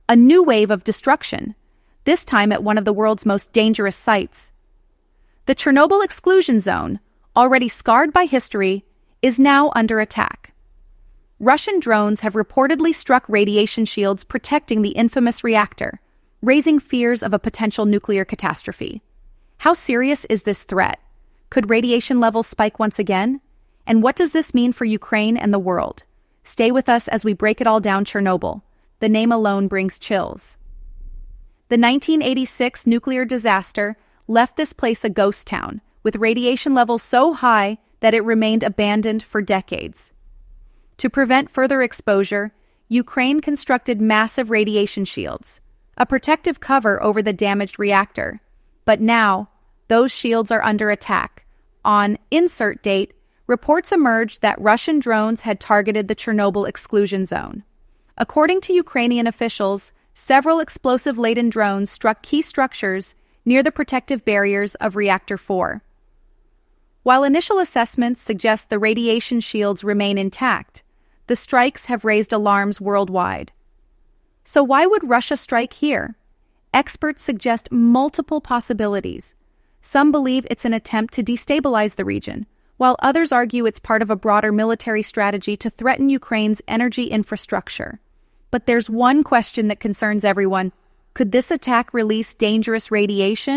a new wave of destruction, this time at one of the world's most dangerous sites. The Chernobyl exclusion zone, already scarred by history, is now under attack. Russian drones have reportedly struck radiation shields protecting the infamous reactor, raising fears of a potential nuclear catastrophe. How serious is this threat? Could radiation levels spike once again? And what does this mean for Ukraine and the world? Stay with us as we break it all down. Chernobyl. The name alone brings chills. The 1986 nuclear disaster left this place a ghost town, with radiation levels so high that it remained abandoned for decades. To prevent further exposure, Ukraine constructed massive radiation shields, a protective cover over the damaged reactor. But now, those shields are under attack. On insert date, reports emerged that Russian drones had targeted the Chernobyl exclusion zone. According to Ukrainian officials, several explosive-laden drones struck key structures near the protective barriers of Reactor 4. While initial assessments suggest the radiation shields remain intact, the strikes have raised alarms worldwide. So why would Russia strike here? Experts suggest multiple possibilities. Some believe it's an attempt to destabilize the region, while others argue it's part of a broader military strategy to threaten Ukraine's energy infrastructure. But there's one question that concerns everyone. Could this attack release dangerous radiation?